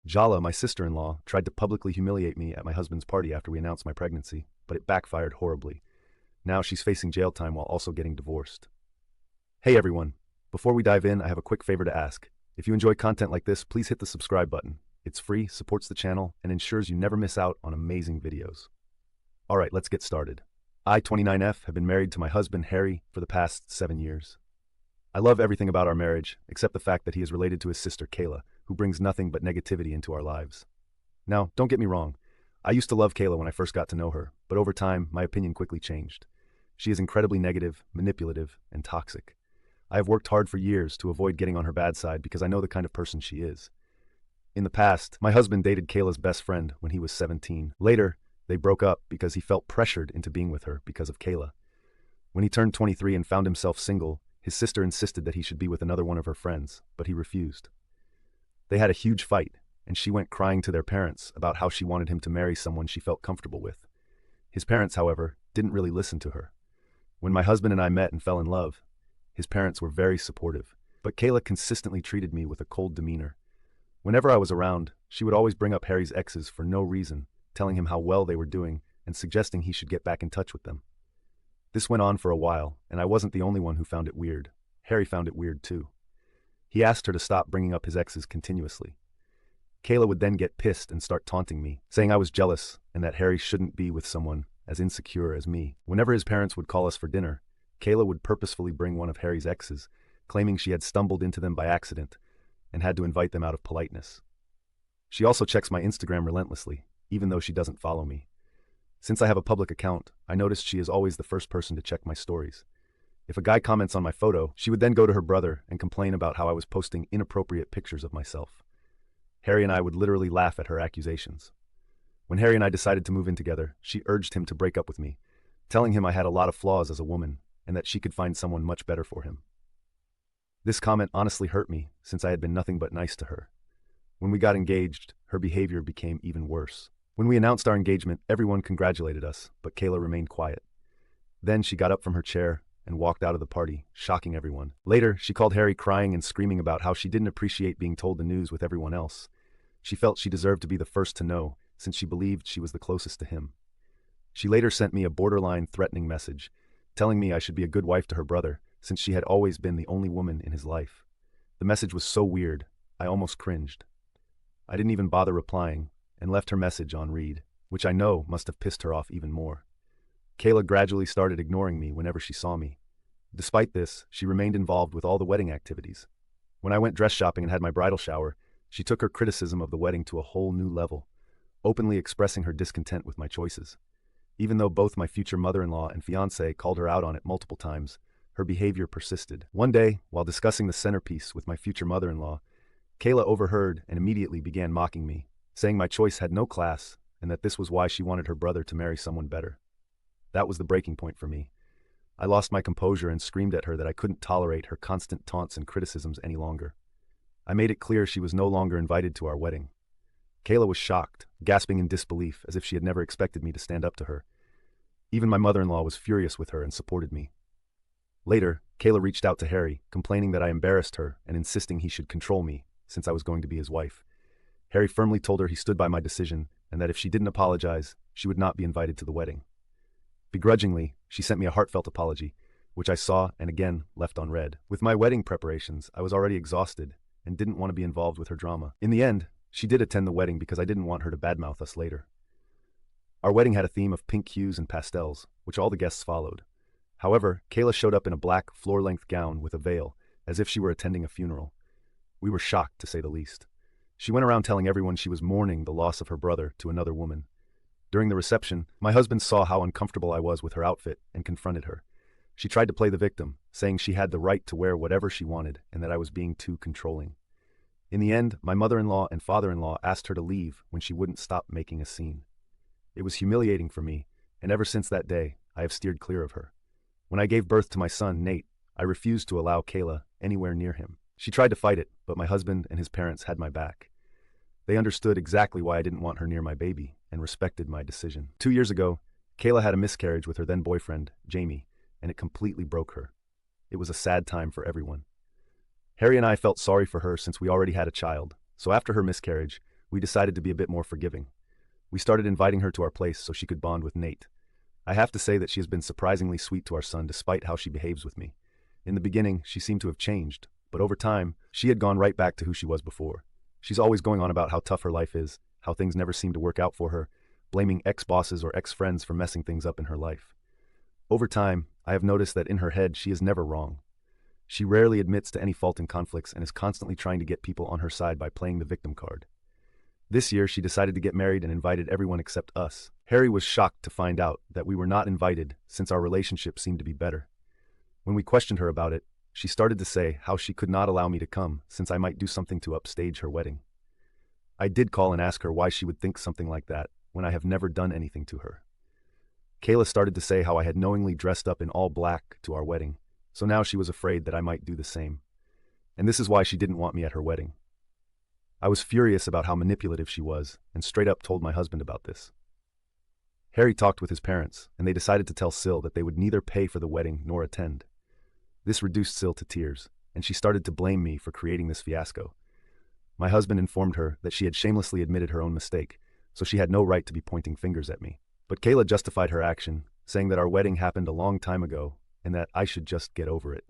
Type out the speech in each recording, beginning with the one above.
Jala, my sister-in-law, tried to publicly humiliate me at my husband's party after we announced my pregnancy, but it backfired horribly. Now she's facing jail time while also getting divorced. Hey everyone, before we dive in, I have a quick favor to ask. If you enjoy content like this, please hit the subscribe button. It's free, supports the channel, and ensures you never miss out on amazing videos. Alright, let's get started. I, 29F, have been married to my husband, Harry, for the past 7 years. I love everything about our marriage, except the fact that he is related to his sister, Kayla, who brings nothing but negativity into our lives. Now, don't get me wrong. I used to love Kayla when I first got to know her, but over time, my opinion quickly changed. She is incredibly negative, manipulative, and toxic. I have worked hard for years to avoid getting on her bad side because I know the kind of person she is. In the past, my husband dated Kayla's best friend when he was 17. Later, they broke up because he felt pressured into being with her because of Kayla. When he turned 23 and found himself single, his sister insisted that he should be with another one of her friends, but he refused. They had a huge fight, and she went crying to their parents about how she wanted him to marry someone she felt comfortable with. His parents, however, didn't really listen to her. When my husband and I met and fell in love, his parents were very supportive, but Kayla consistently treated me with a cold demeanor. Whenever I was around, she would always bring up Harry's exes for no reason, telling him how well they were doing and suggesting he should get back in touch with them. This went on for a while, and I wasn't the only one who found it weird. Harry found it weird too. He asked her to stop bringing up his exes continuously. Kayla would then get pissed and start taunting me, saying I was jealous and that Harry shouldn't be with someone as insecure as me. Whenever his parents would call us for dinner, Kayla would purposefully bring one of Harry's exes, claiming she had stumbled into them by accident and had to invite them out of politeness. She also checks my Instagram relentlessly, even though she doesn't follow me. Since I have a public account, I noticed she is always the first person to check my stories. If a guy comments on my photo, she would then go to her brother and complain about how I was posting inappropriate pictures of myself. Harry and I would literally laugh at her accusations. When Harry and I decided to move in together, she urged him to break up with me, telling him I had a lot of flaws as a woman and that she could find someone much better for him. This comment honestly hurt me since I had been nothing but nice to her. When we got engaged, her behavior became even worse. When we announced our engagement, everyone congratulated us, but Kayla remained quiet. Then she got up from her chair and walked out of the party, shocking everyone. Later, she called Harry crying and screaming about how she didn't appreciate being told the news with everyone else. She felt she deserved to be the first to know, since she believed she was the closest to him. She later sent me a borderline threatening message, telling me I should be a good wife to her brother, since she had always been the only woman in his life. The message was so weird, I almost cringed. I didn't even bother replying, and left her message on read, which I know must have pissed her off even more. Kayla gradually started ignoring me whenever she saw me. Despite this, she remained involved with all the wedding activities. When I went dress shopping and had my bridal shower, she took her criticism of the wedding to a whole new level, openly expressing her discontent with my choices. Even though both my future mother-in-law and fiancé called her out on it multiple times, her behavior persisted. One day, while discussing the centerpiece with my future mother-in-law, Kayla overheard and immediately began mocking me, saying my choice had no class and that this was why she wanted her brother to marry someone better. That was the breaking point for me. I lost my composure and screamed at her that I couldn't tolerate her constant taunts and criticisms any longer. I made it clear she was no longer invited to our wedding. Kayla was shocked, gasping in disbelief as if she had never expected me to stand up to her. Even my mother-in-law was furious with her and supported me. Later, Kayla reached out to Harry, complaining that I embarrassed her and insisting he should control me, since I was going to be his wife. Harry firmly told her he stood by my decision and that if she didn't apologize, she would not be invited to the wedding. Begrudgingly, she sent me a heartfelt apology, which I saw and again left unread. With my wedding preparations, I was already exhausted and didn't want to be involved with her drama. In the end, she did attend the wedding because I didn't want her to badmouth us later. Our wedding had a theme of pink hues and pastels, which all the guests followed. However, Kayla showed up in a black, floor-length gown with a veil, as if she were attending a funeral. We were shocked, to say the least. She went around telling everyone she was mourning the loss of her brother to another woman. During the reception, my husband saw how uncomfortable I was with her outfit and confronted her. She tried to play the victim, saying she had the right to wear whatever she wanted and that I was being too controlling. In the end, my mother-in-law and father-in-law asked her to leave when she wouldn't stop making a scene. It was humiliating for me, and ever since that day, I have steered clear of her. When I gave birth to my son, Nate, I refused to allow Kayla anywhere near him. She tried to fight it, but my husband and his parents had my back. They understood exactly why I didn't want her near my baby and respected my decision. 2 years ago, Kayla had a miscarriage with her then-boyfriend, Jamie, and it completely broke her. It was a sad time for everyone. Harry and I felt sorry for her since we already had a child, so after her miscarriage, we decided to be a bit more forgiving. We started inviting her to our place so she could bond with Nate. I have to say that she has been surprisingly sweet to our son despite how she behaves with me. In the beginning, she seemed to have changed, but over time, she had gone right back to who she was before. She's always going on about how tough her life is, how things never seem to work out for her, blaming ex-bosses or ex-friends for messing things up in her life. Over time, I have noticed that in her head she is never wrong. She rarely admits to any fault in conflicts and is constantly trying to get people on her side by playing the victim card. This year, she decided to get married and invited everyone except us. Harry was shocked to find out that we were not invited since our relationship seemed to be better. When we questioned her about it, she started to say how she could not allow me to come since I might do something to upstage her wedding. I did call and ask her why she would think something like that when I have never done anything to her. Kayla started to say how I had knowingly dressed up in all black to our wedding, so now she was afraid that I might do the same. And this is why she didn't want me at her wedding. I was furious about how manipulative she was and straight up told my husband about this. Harry talked with his parents, and they decided to tell Sil that they would neither pay for the wedding nor attend. This reduced Sil to tears, and she started to blame me for creating this fiasco. My husband informed her that she had shamelessly admitted her own mistake, so she had no right to be pointing fingers at me. But Kayla justified her action, saying that our wedding happened a long time ago and that I should just get over it.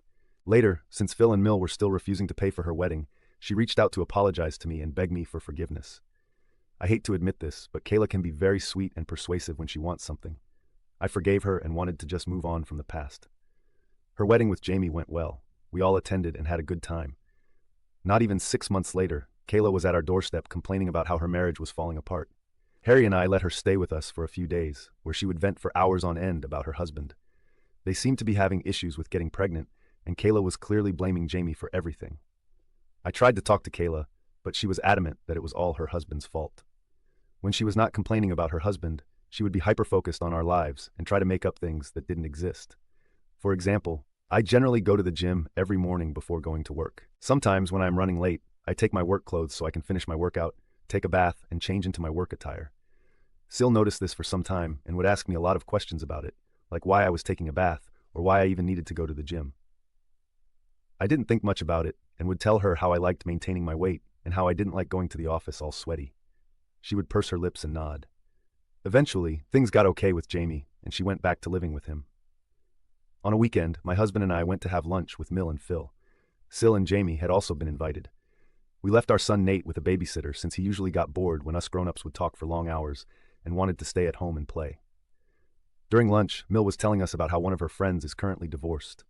Later, since Phil and Mill were still refusing to pay for her wedding, she reached out to apologize to me and beg me for forgiveness. I hate to admit this, but Kayla can be very sweet and persuasive when she wants something. I forgave her and wanted to just move on from the past. Her wedding with Jamie went well. We all attended and had a good time. Not even 6 months later, Kayla was at our doorstep complaining about how her marriage was falling apart. Harry and I let her stay with us for a few days, where she would vent for hours on end about her husband. They seemed to be having issues with getting pregnant, and Kayla was clearly blaming Jamie for everything. I tried to talk to Kayla, but she was adamant that it was all her husband's fault. When she was not complaining about her husband, she would be hyper-focused on our lives and try to make up things that didn't exist. For example, I generally go to the gym every morning before going to work. Sometimes when I'm running late, I take my work clothes so I can finish my workout, take a bath, and change into my work attire. Sil noticed this for some time and would ask me a lot of questions about it, like why I was taking a bath or why I even needed to go to the gym. I didn't think much about it and would tell her how I liked maintaining my weight and how I didn't like going to the office all sweaty. She would purse her lips and nod. Eventually, things got okay with Jamie, and she went back to living with him. On a weekend, my husband and I went to have lunch with Mill and Phil. Sil and Jamie had also been invited. We left our son Nate with a babysitter since he usually got bored when us grown-ups would talk for long hours and wanted to stay at home and play. During lunch, Mill was telling us about how one of her friends is currently divorced.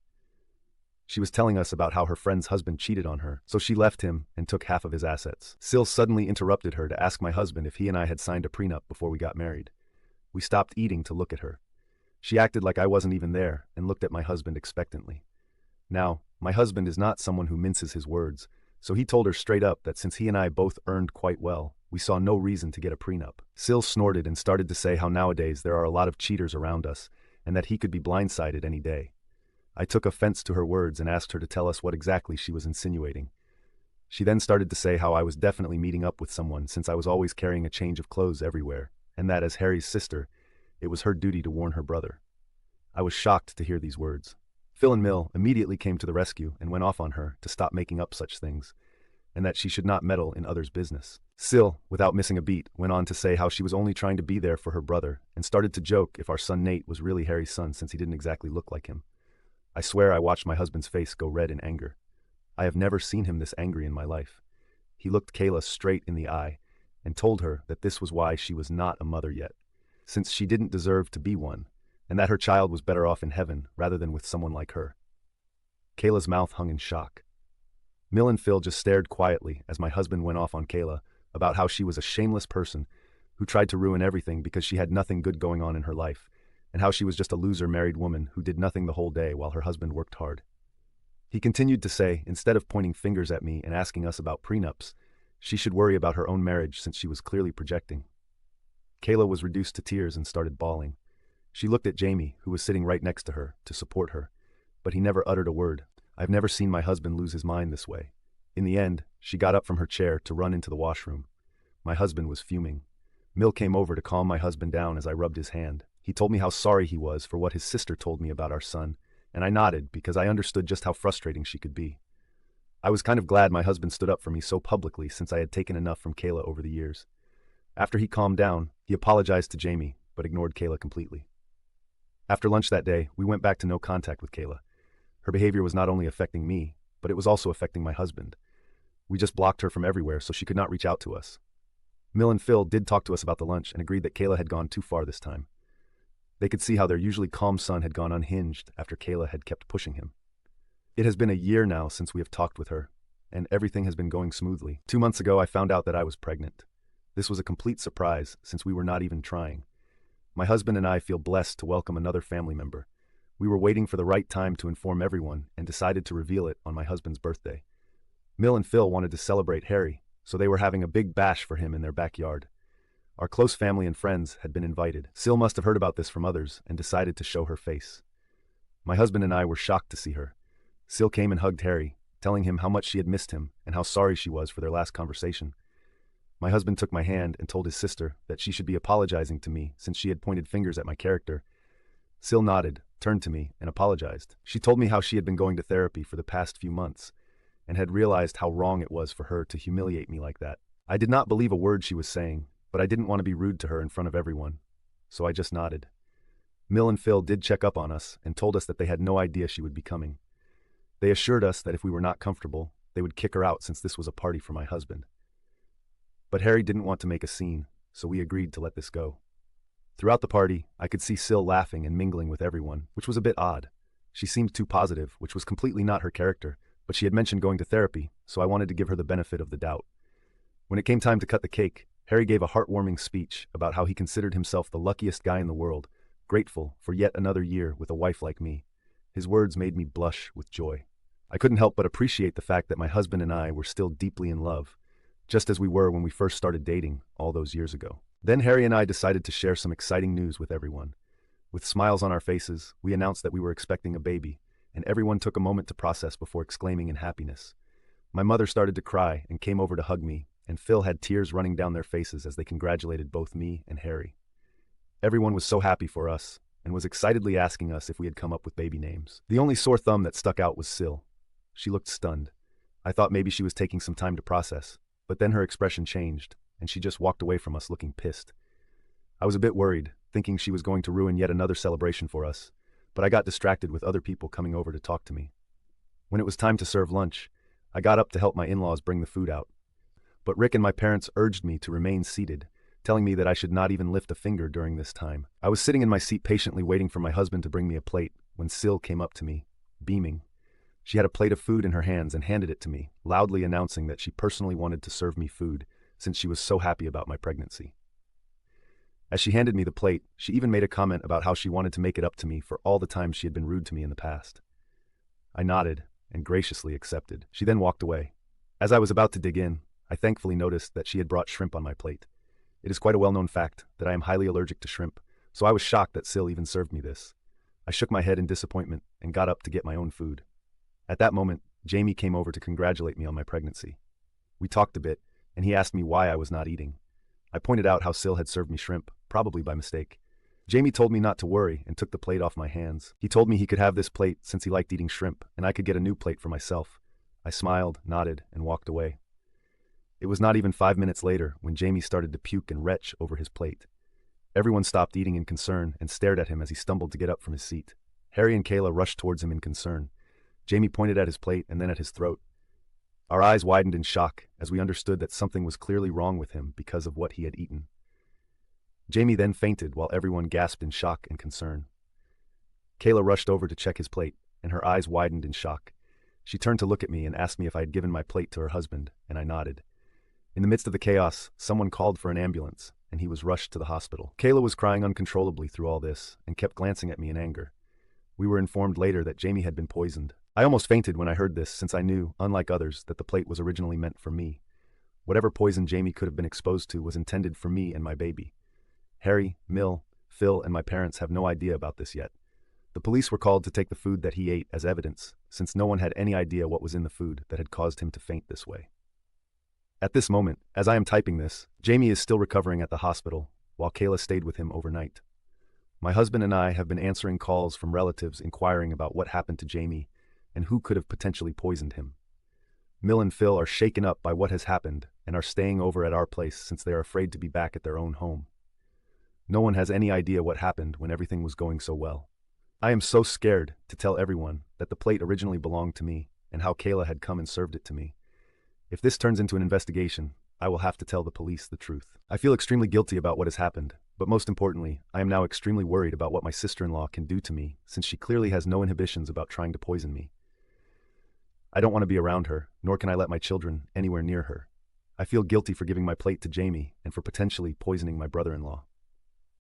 She was telling us about how her friend's husband cheated on her, so she left him and took half of his assets. Sil suddenly interrupted her to ask my husband if he and I had signed a prenup before we got married. We stopped eating to look at her. She acted like I wasn't even there and looked at my husband expectantly. Now, my husband is not someone who minces his words, so he told her straight up that since he and I both earned quite well, we saw no reason to get a prenup. Sil snorted and started to say how nowadays there are a lot of cheaters around us and that he could be blindsided any day. I took offense to her words and asked her to tell us what exactly she was insinuating. She then started to say how I was definitely meeting up with someone since I was always carrying a change of clothes everywhere, and that as Harry's sister, it was her duty to warn her brother. I was shocked to hear these words. Phil and Mill immediately came to the rescue and went off on her to stop making up such things, and that she should not meddle in others' business. Sil, without missing a beat, went on to say how she was only trying to be there for her brother and started to joke if our son Nate was really Harry's son since he didn't exactly look like him. I swear I watched my husband's face go red in anger. I have never seen him this angry in my life. He looked Kayla straight in the eye and told her that this was why she was not a mother yet, since she didn't deserve to be one, and that her child was better off in heaven rather than with someone like her. Kayla's mouth hung in shock. Mill and Phil just stared quietly as my husband went off on Kayla about how she was a shameless person who tried to ruin everything because she had nothing good going on in her life, and how she was just a loser married woman who did nothing the whole day while her husband worked hard. He continued to say, instead of pointing fingers at me and asking us about prenups, she should worry about her own marriage since she was clearly projecting. Kayla was reduced to tears and started bawling. She looked at Jamie, who was sitting right next to her, to support her, but he never uttered a word. I've never seen my husband lose his mind this way. In the end, she got up from her chair to run into the washroom. My husband was fuming. Mill came over to calm my husband down as I rubbed his hand. He told me how sorry he was for what his sister told me about our son, and I nodded because I understood just how frustrating she could be. I was kind of glad my husband stood up for me so publicly since I had taken enough from Kayla over the years. After he calmed down, he apologized to Jamie, but ignored Kayla completely. After lunch that day, we went back to no contact with Kayla. Her behavior was not only affecting me, but it was also affecting my husband. We just blocked her from everywhere so she could not reach out to us. Mill and Phil did talk to us about the lunch and agreed that Kayla had gone too far this time. They could see how their usually calm son had gone unhinged after Kayla had kept pushing him. It has been a year now since we have talked with her, and everything has been going smoothly. 2 months ago, I found out that I was pregnant. This was a complete surprise since we were not even trying. My husband and I feel blessed to welcome another family member. We were waiting for the right time to inform everyone and decided to reveal it on my husband's birthday. Mill and Phil wanted to celebrate Harry, so they were having a big bash for him in their backyard. Our close family and friends had been invited. Sil must have heard about this from others and decided to show her face. My husband and I were shocked to see her. Sil came and hugged Harry, telling him how much she had missed him and how sorry she was for their last conversation. My husband took my hand and told his sister that she should be apologizing to me since she had pointed fingers at my character. Sil nodded, turned to me, and apologized. She told me how she had been going to therapy for the past few months and had realized how wrong it was for her to humiliate me like that. I did not believe a word she was saying, but I didn't want to be rude to her in front of everyone, so I just nodded. Mill and Phil did check up on us and told us that they had no idea she would be coming. They assured us that if we were not comfortable, they would kick her out since this was a party for my husband. But Harry didn't want to make a scene, so we agreed to let this go. Throughout the party, I could see Sil laughing and mingling with everyone, which was a bit odd. She seemed too positive, which was completely not her character, but she had mentioned going to therapy, so I wanted to give her the benefit of the doubt. When it came time to cut the cake, Harry gave a heartwarming speech about how he considered himself the luckiest guy in the world, grateful for yet another year with a wife like me. His words made me blush with joy. I couldn't help but appreciate the fact that my husband and I were still deeply in love, just as we were when we first started dating all those years ago. Then Harry and I decided to share some exciting news with everyone. With smiles on our faces, we announced that we were expecting a baby, and everyone took a moment to process before exclaiming in happiness. My mother started to cry and came over to hug me, and Phil had tears running down their faces as they congratulated both me and Harry. Everyone was so happy for us, and was excitedly asking us if we had come up with baby names. The only sore thumb that stuck out was Sil. She looked stunned. I thought maybe she was taking some time to process, but then her expression changed, and she just walked away from us looking pissed. I was a bit worried, thinking she was going to ruin yet another celebration for us, but I got distracted with other people coming over to talk to me. When it was time to serve lunch, I got up to help my in-laws bring the food out. But Rick and my parents urged me to remain seated, telling me that I should not even lift a finger during this time. I was sitting in my seat patiently waiting for my husband to bring me a plate when Sil came up to me, beaming. She had a plate of food in her hands and handed it to me, loudly announcing that she personally wanted to serve me food since she was so happy about my pregnancy. As she handed me the plate, she even made a comment about how she wanted to make it up to me for all the times she had been rude to me in the past. I nodded and graciously accepted. She then walked away. As I was about to dig in, I thankfully noticed that she had brought shrimp on my plate. It is quite a well-known fact that I am highly allergic to shrimp, so I was shocked that Sil even served me this. I shook my head in disappointment and got up to get my own food. At that moment, Jamie came over to congratulate me on my pregnancy. We talked a bit, and he asked me why I was not eating. I pointed out how Sil had served me shrimp, probably by mistake. Jamie told me not to worry and took the plate off my hands. He told me he could have this plate since he liked eating shrimp, and I could get a new plate for myself. I smiled, nodded, and walked away. It was not even 5 minutes later when Jamie started to puke and retch over his plate. Everyone stopped eating in concern and stared at him as he stumbled to get up from his seat. Harry and Kayla rushed towards him in concern. Jamie pointed at his plate and then at his throat. Our eyes widened in shock as we understood that something was clearly wrong with him because of what he had eaten. Jamie then fainted while everyone gasped in shock and concern. Kayla rushed over to check his plate, and her eyes widened in shock. She turned to look at me and asked me if I had given my plate to her husband, and I nodded. In the midst of the chaos, someone called for an ambulance, and he was rushed to the hospital. Kayla was crying uncontrollably through all this and kept glancing at me in anger. We were informed later that Jamie had been poisoned. I almost fainted when I heard this since I knew, unlike others, that the plate was originally meant for me. Whatever poison Jamie could have been exposed to was intended for me and my baby. Harry, Mill, Phil, and my parents have no idea about this yet. The police were called to take the food that he ate as evidence, since no one had any idea what was in the food that had caused him to faint this way. At this moment, as I am typing this, Jamie is still recovering at the hospital, while Kayla stayed with him overnight. My husband and I have been answering calls from relatives inquiring about what happened to Jamie and who could have potentially poisoned him. Mill and Phil are shaken up by what has happened and are staying over at our place since they are afraid to be back at their own home. No one has any idea what happened when everything was going so well. I am so scared to tell everyone that the plate originally belonged to me and how Kayla had come and served it to me. If this turns into an investigation, I will have to tell the police the truth. I feel extremely guilty about what has happened, but most importantly, I am now extremely worried about what my sister-in-law can do to me since she clearly has no inhibitions about trying to poison me. I don't want to be around her, nor can I let my children anywhere near her. I feel guilty for giving my plate to Jamie and for potentially poisoning my brother-in-law.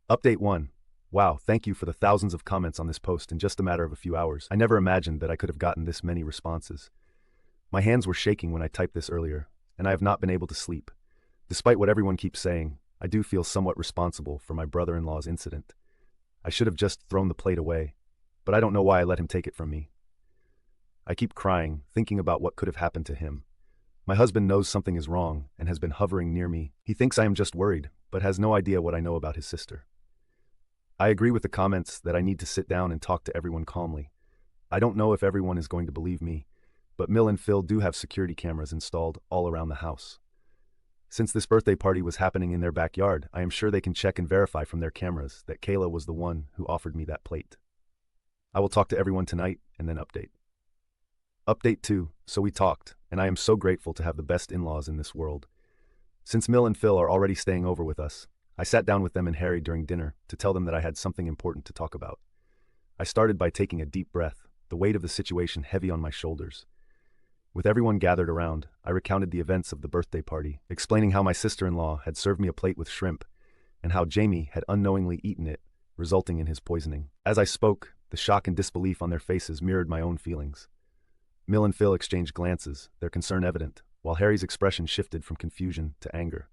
Update 1. Wow, thank you for the thousands of comments on this post in just a matter of a few hours. I never imagined that I could have gotten this many responses. My hands were shaking when I typed this earlier, and I have not been able to sleep. Despite what everyone keeps saying, I do feel somewhat responsible for my brother-in-law's incident. I should have just thrown the plate away, but I don't know why I let him take it from me. I keep crying, thinking about what could have happened to him. My husband knows something is wrong and has been hovering near me. He thinks I am just worried, but has no idea what I know about his sister. I agree with the comments that I need to sit down and talk to everyone calmly. I don't know if everyone is going to believe me, but Mill and Phil do have security cameras installed all around the house. Since this birthday party was happening in their backyard, I am sure they can check and verify from their cameras that Kayla was the one who offered me that plate. I will talk to everyone tonight and then update. Update 2. So we talked, and I am so grateful to have the best in-laws in this world. Since Mill and Phil are already staying over with us, I sat down with them and Harry during dinner to tell them that I had something important to talk about. I started by taking a deep breath, the weight of the situation heavy on my shoulders. With everyone gathered around, I recounted the events of the birthday party, explaining how my sister-in-law had served me a plate with shrimp, and how Jamie had unknowingly eaten it, resulting in his poisoning. As I spoke, the shock and disbelief on their faces mirrored my own feelings. Mill and Phil exchanged glances, their concern evident, while Harry's expression shifted from confusion to anger.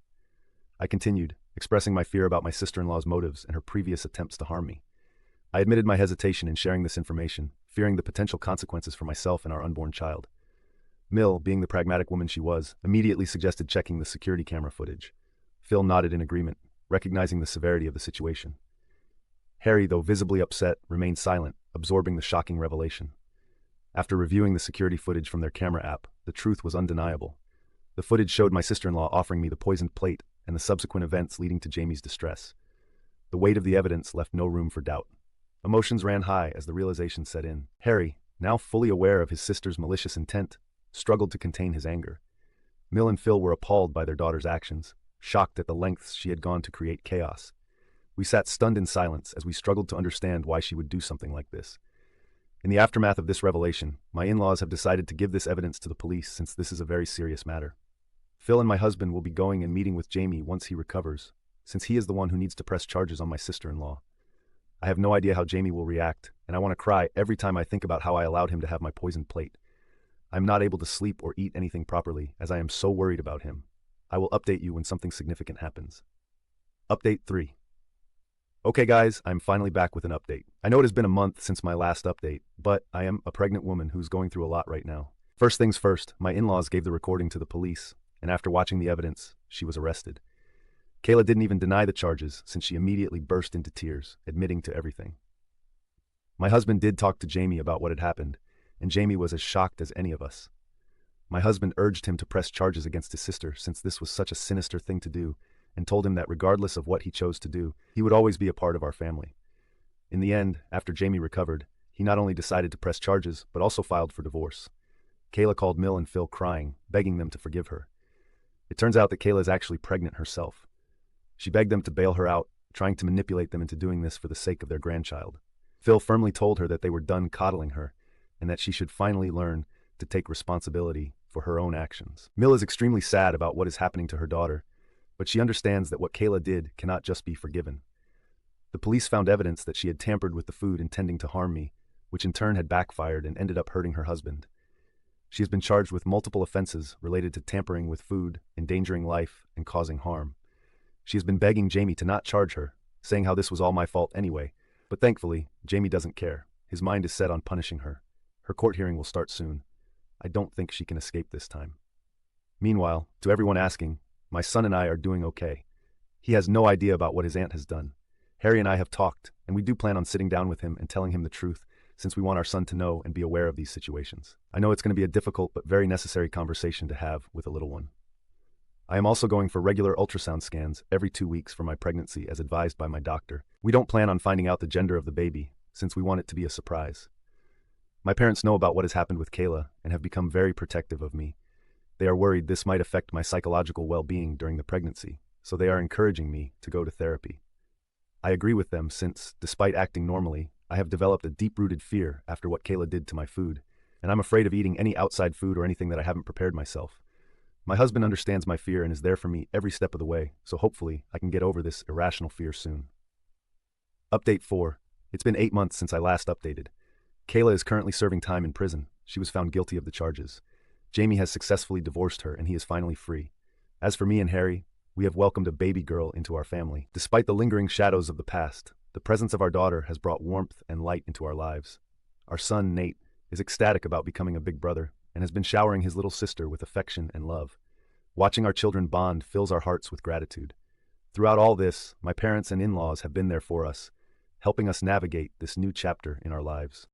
I continued, expressing my fear about my sister-in-law's motives and her previous attempts to harm me. I admitted my hesitation in sharing this information, fearing the potential consequences for myself and our unborn child. Mill, being the pragmatic woman she was, immediately suggested checking the security camera footage. Phil nodded in agreement, recognizing the severity of the situation. Harry, though visibly upset, remained silent, absorbing the shocking revelation. After reviewing the security footage from their camera app, the truth was undeniable. The footage showed my sister-in-law offering me the poisoned plate and the subsequent events leading to Jamie's distress. The weight of the evidence left no room for doubt. Emotions ran high as the realization set in. Harry, now fully aware of his sister's malicious intent, struggled to contain his anger. Mill and Phil were appalled by their daughter's actions, shocked at the lengths she had gone to create chaos. We sat stunned in silence as we struggled to understand why she would do something like this. In the aftermath of this revelation, my in-laws have decided to give this evidence to the police since this is a very serious matter. Phil and my husband will be going and meeting with Jamie once he recovers, since he is the one who needs to press charges on my sister-in-law. I have no idea how Jamie will react, and I want to cry every time I think about how I allowed him to have my poisoned plate. I am not able to sleep or eat anything properly as I am so worried about him. I will update you when something significant happens. Update 3. Okay guys, I'm finally back with an update. I know it has been a month since my last update, but I am a pregnant woman who's going through a lot right now. First things first, my in-laws gave the recording to the police, and after watching the evidence, she was arrested. Kayla didn't even deny the charges since she immediately burst into tears, admitting to everything. My husband did talk to Jamie about what had happened, and Jamie was as shocked as any of us. My husband urged him to press charges against his sister since this was such a sinister thing to do, and told him that regardless of what he chose to do, he would always be a part of our family. In the end, after Jamie recovered, he not only decided to press charges, but also filed for divorce. Kayla called Mill and Phil crying, begging them to forgive her. It turns out that Kayla is actually pregnant herself. She begged them to bail her out, trying to manipulate them into doing this for the sake of their grandchild. Phil firmly told her that they were done coddling her, and that she should finally learn to take responsibility for her own actions. Mill is extremely sad about what is happening to her daughter, but she understands that what Kayla did cannot just be forgiven. The police found evidence that she had tampered with the food intending to harm me, which in turn had backfired and ended up hurting her husband. She has been charged with multiple offenses related to tampering with food, endangering life, and causing harm. She has been begging Jamie to not charge her, saying how this was all my fault anyway, but thankfully, Jamie doesn't care. His mind is set on punishing her. Her court hearing will start soon. I don't think she can escape this time. Meanwhile, to everyone asking, my son and I are doing okay. He has no idea about what his aunt has done. Harry and I have talked, and we do plan on sitting down with him and telling him the truth, since we want our son to know and be aware of these situations. I know it's going to be a difficult but very necessary conversation to have with a little one. I am also going for regular ultrasound scans every 2 weeks for my pregnancy as advised by my doctor. We don't plan on finding out the gender of the baby, since we want it to be a surprise. My parents know about what has happened with Kayla and have become very protective of me. They are worried this might affect my psychological well-being during the pregnancy, so they are encouraging me to go to therapy. I agree with them since, despite acting normally, I have developed a deep-rooted fear after what Kayla did to my food, and I'm afraid of eating any outside food or anything that I haven't prepared myself. My husband understands my fear and is there for me every step of the way, so hopefully I can get over this irrational fear soon. Update 4. It's been 8 months since I last updated. Kayla is currently serving time in prison. She was found guilty of the charges. Jamie has successfully divorced her and he is finally free. As for me and Harry, we have welcomed a baby girl into our family. Despite the lingering shadows of the past, the presence of our daughter has brought warmth and light into our lives. Our son, Nate, is ecstatic about becoming a big brother and has been showering his little sister with affection and love. Watching our children bond fills our hearts with gratitude. Throughout all this, my parents and in-laws have been there for us, helping us navigate this new chapter in our lives.